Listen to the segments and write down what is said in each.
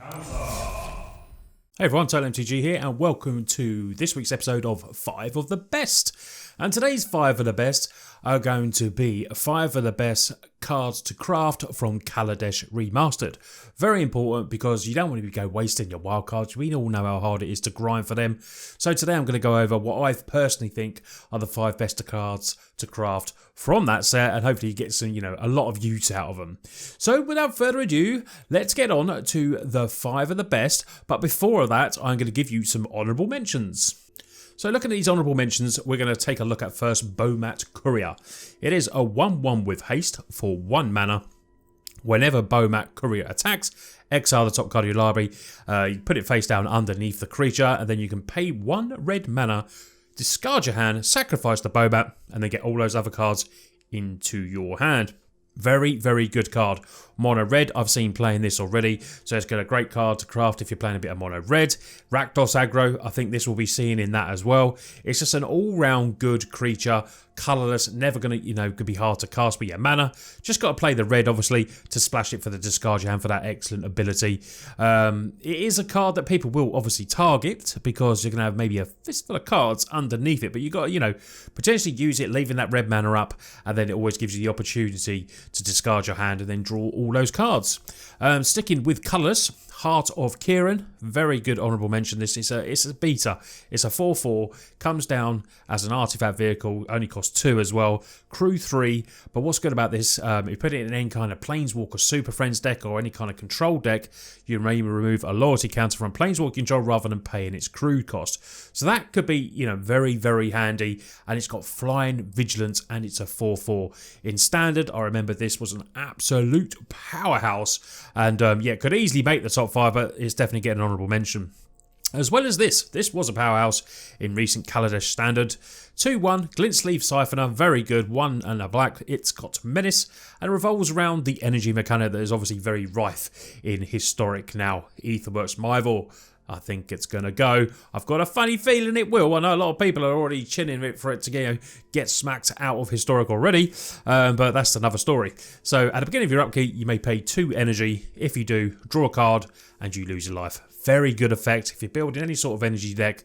Hey everyone, Untitled MTG here, and welcome to this week's episode of 5 of the Best. And today's 5 of the Best are going to be 5 of the best cards to craft from Kaladesh Remastered. Very important because you don't want to go wasting your wildcards. We all know how hard it is to grind for them. So today I'm going to go over what I personally think are the 5 best cards to craft from that set, and hopefully you get some, a lot of use out of them. So without further ado, let's get on to the 5 of the best. But before that, I'm going to give you some honourable mentions. So looking at these honourable mentions, we're going to take a look at first Bowmat Courier. It is a 1/1 with haste for 1 mana. Whenever Bowmat Courier attacks, exile the top card of your library, you put it face down underneath the creature, and then you can pay 1 red mana, discard your hand, sacrifice the Bowmat, and then get all those other cards into your hand. Very, very good card. Mono red, I've seen playing this already, so it's got a great card to craft if you're playing a bit of mono red. Rakdos aggro, I think this will be seen in that as well. It's just an all-round good creature, colourless, never going to, could be hard to cast with your mana. Just got to play the red, obviously, to splash it for the discard your hand for that excellent ability. It is a card that people will obviously target because you're going to have maybe a fistful of cards underneath it, but you've got to, potentially use it, leaving that red mana up, and then it always gives you the opportunity to discard your hand and then draw all those cards. Sticking with colours, Heart of Kieran, very good honourable mention. This is a beta. It's a 4/4, comes down as an artifact vehicle, only costs 2 as well. Crew 3, but what's good about this, if you put it in any kind of Planeswalker Super Friends deck or any kind of control deck, you may remove a loyalty counter from Planeswalker control rather than paying its crew cost. So that could be, very, very handy, and it's got flying, vigilance, and it's a 4/4. In standard, I remember this was an absolute powerhouse, and could easily make the top 5, but it's definitely getting an honourable mention. As well as this was a powerhouse in recent Kaladesh Standard. 2/1, Glint Sleeve Siphoner, very good, 1 and a black. It's got Menace and revolves around the energy mechanic that is obviously very rife in Historic now. Aetherworks Myvor, I think it's going to go. I've got a funny feeling it will. I know a lot of people are already chinning for it to get smacked out of Historic already, but that's another story. So at the beginning of your upkeep, you may pay 2 energy. If you do, draw a card and you lose your life. Very good effect. If you're building any sort of energy deck,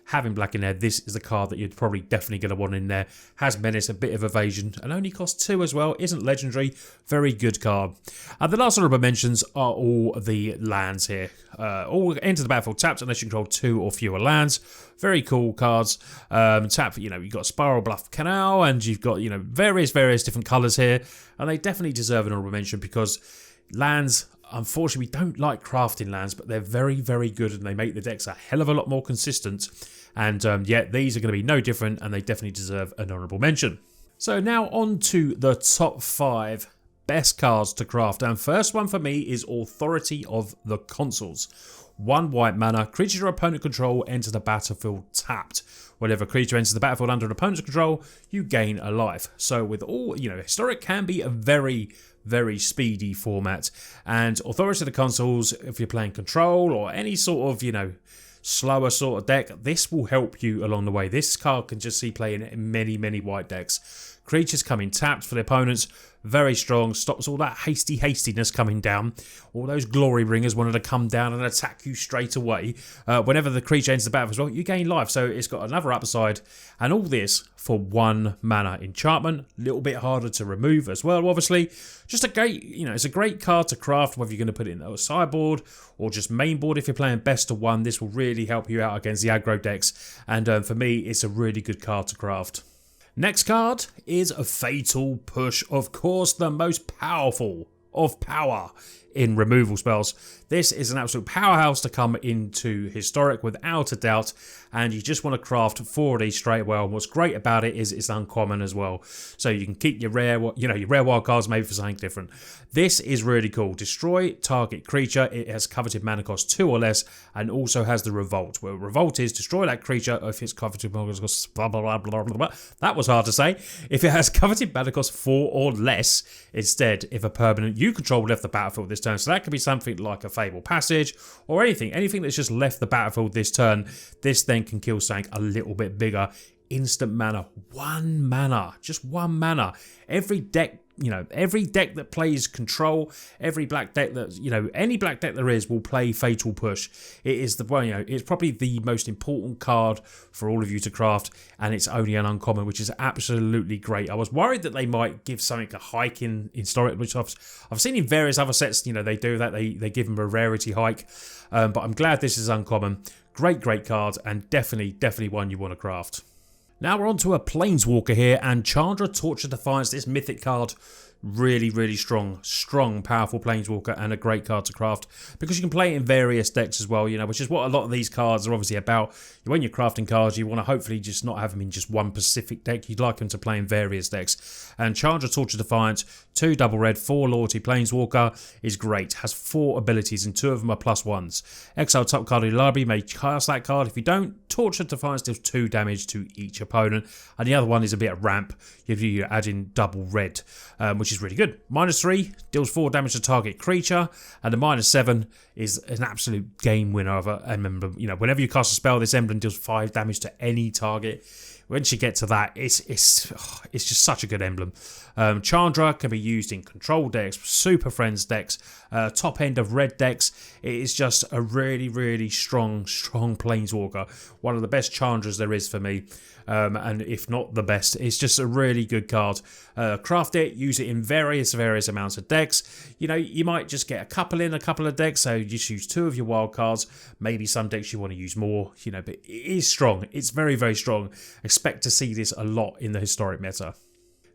having black in there, this is the card that you're probably definitely going to want in there. Has Menace, a bit of evasion, and only costs 2 as well. Isn't legendary. Very good card. The last honourable mentions are all the lands here. All enter the battlefield tapped unless you control 2 or fewer lands. Very cool cards. Tap, you've got Spiral Bluff Canal, and you've got, various different colours here. And they definitely deserve an honourable mention because lands, unfortunately, we don't like crafting lands, but they're very, very good, and they make the decks a hell of a lot more consistent. And these are going to be no different, and they definitely deserve an honourable mention. So now on to the top 5 best cards to craft. And first one for me is Authority of the Consuls. 1 white mana, creature your opponent control enter the battlefield tapped. Whenever a creature enters the battlefield under an opponent's control, you gain a life. So with all, Historic can be a very, very speedy format. And Authority of the Consuls, if you're playing control or any sort of, slower sort of deck, this will help you along the way. This card can just see play in many, many white decks. Creatures coming tapped for the opponents, very strong, stops all that hastiness coming down. All those glory bringers wanted to come down and attack you straight away. Whenever the creature enters the battle as well, you gain life, so it's got another upside. And all this for 1 mana. Enchantment, a little bit harder to remove as well, obviously. Just a great, it's a great card to craft, whether you're going to put it in a sideboard or just main board. If you're playing best of 1, this will really help you out against the aggro decks. And for me, it's a really good card to craft. Next card is a Fatal Push, of course the most powerful of power in removal spells. This is an absolute powerhouse to come into Historic without a doubt, and you just want to craft 4 of these straight away. And what's great about it is it's uncommon as well, so you can keep your rare, your rare wild cards maybe for something different. This is really cool. Destroy target creature. It has coveted mana cost 2 or less, and also has the Revolt, where Revolt is destroy that creature if it's coveted mana cost blah blah blah blah blah blah. That was hard to say. If it has coveted mana cost 4 or less, instead, if a permanent you control left the battlefield this turn, so that could be something like a Fable Passage or anything that's just left the battlefield this turn. This then can kill something a little bit bigger. Instant mana, 1 mana, just 1 mana. Every deck every deck that plays control, every black deck that, any black deck there is will play Fatal Push. It is it's probably the most important card for all of you to craft, and it's only an uncommon, which is absolutely great. I was worried that they might give something a hike in Historic, which I've seen in various other sets, they do that, they give them a rarity hike, but I'm glad this is uncommon. Great card, and definitely one you want to craft. Now we're on to a Planeswalker here, and Chandra Torch of Defiance, this mythic card, really strong, powerful Planeswalker, and a great card to craft because you can play it in various decks as well, which is what a lot of these cards are obviously about. When you're crafting cards, you want to hopefully just not have them in just one specific deck. You'd like them to play in various decks. And Chandra Torch of Defiance, 2 double red, 4 loyalty Planeswalker, is great. Has 4 abilities and 2 of them are +1s. Exile top card of your library, may cast that card. If you don't, Torch of Defiance deals 2 damage to each opponent, and the other one is a bit of ramp if you add in double red, which is really good. -3 deals 4 damage to target creature, and the -7 is an absolute game winner of an emblem. Whenever you cast a spell, this emblem deals 5 damage to any target. Once you get to that, it's just such a good emblem. Chandra can be used in control decks, Super Friends decks, top end of red decks. It is just a really strong Planeswalker. One of the best Chandras there is for me. And if not the best, it's just a really good card. Craft it, use it in various amounts of decks. You might just get a couple of decks, so you just use 2 of your wild cards. Maybe some decks you want to use more, but it is strong. It's very strong. Expect to see this a lot in the Historic meta.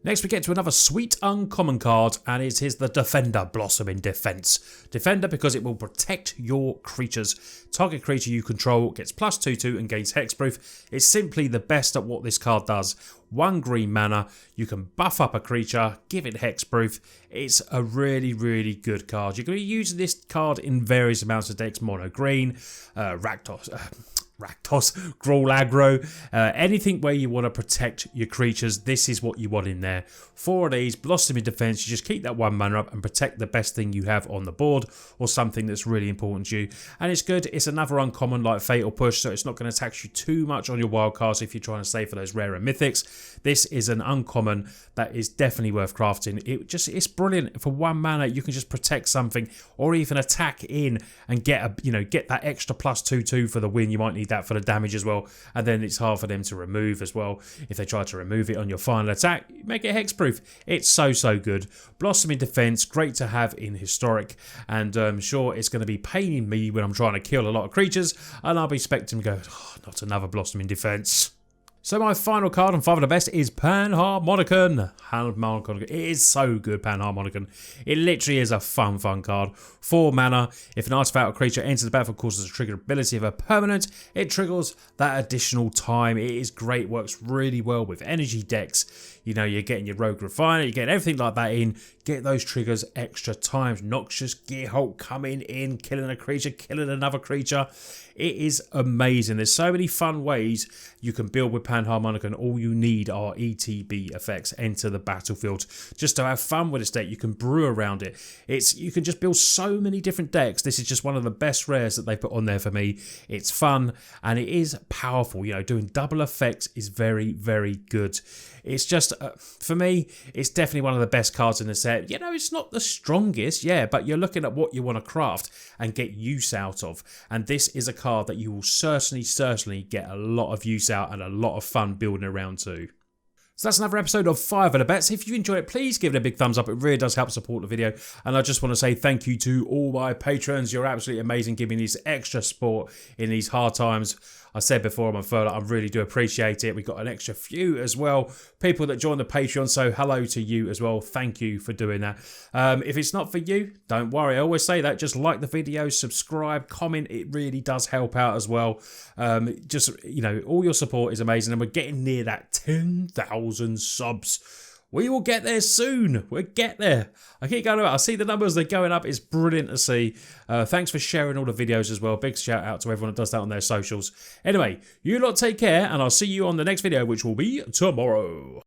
Next we get to another sweet uncommon card, and it is the Defender, Blossom in Defense. Defender because it will protect your creatures. Target creature you control gets +2/2 and gains hexproof. It's simply the best at what this card does. 1 green mana, you can buff up a creature, give it hexproof. It's a really good card. You're going to be using this card in various amounts of decks: mono green, Rakdos, Grawl aggro, anything where you want to protect your creatures, this is what you want in there. 4 of these, Blossom in Defense, you just keep that 1 mana up and protect the best thing you have on the board, or something that's really important to you. And it's good, it's another uncommon like Fatal Push, so it's not going to tax you too much on your wild cards if you're trying to save for those rarer mythics. This is an uncommon that is definitely worth crafting. It's brilliant. For 1 mana, you can just protect something, or even attack in and get that extra +2/2 for the win. You might need that for the damage as well, and then it's hard for them to remove as well. If they try to remove it on your final attack, make it hexproof. It's so good. Blossom in Defense, great to have in Historic, and I'm sure it's going to be paining me when I'm trying to kill a lot of creatures, and I'll be expecting to go, oh, not another Blossom in Defense. So my final card on 5 of the best is Panharmonicon. It is so good, Panharmonicon. It literally is a fun card. 4 mana. If an artifact or creature enters the battlefield, causes a trigger ability of a permanent, it triggers that additional time. It is great, works really well with energy decks. You're getting your Rogue Refiner, you're getting everything like that in. Get those triggers extra times. Noxious Gearhulk coming in, killing a creature, killing another creature. It is amazing. There's so many fun ways you can build with Panharmonicon. All you need are ETB effects. Enter the battlefield. Just to have fun with this deck, you can brew around it. You can just build so many different decks. This is just one of the best rares that they put on there for me. It's fun and it is powerful. Doing double effects is very good. It's just, for me, it's definitely one of the best cards in the set. It's not the strongest, but you're looking at what you want to craft and get use out of. And this is a card that you will certainly get a lot of use out and a lot of fun building around too. So that's another episode of 5 of the Bets. If you enjoyed it, please give it a big thumbs up. It really does help support the video. And I just want to say thank you to all my patrons. You're absolutely amazing, giving me this extra support in these hard times. I said before on my photo, I really do appreciate it. We got an extra few as well, people that joined the Patreon, so hello to you as well. Thank you for doing that. If it's not for you, don't worry. I always say that. Just like the video, subscribe, comment. It really does help out as well. All your support is amazing, and we're getting near that 10,000 subs. We will get there soon. We'll get there. I keep going about. I see the numbers, they're going up. It's brilliant to see. Thanks for sharing all the videos as well. Big shout out to everyone that does that on their socials. Anyway, you lot take care, and I'll see you on the next video, which will be tomorrow.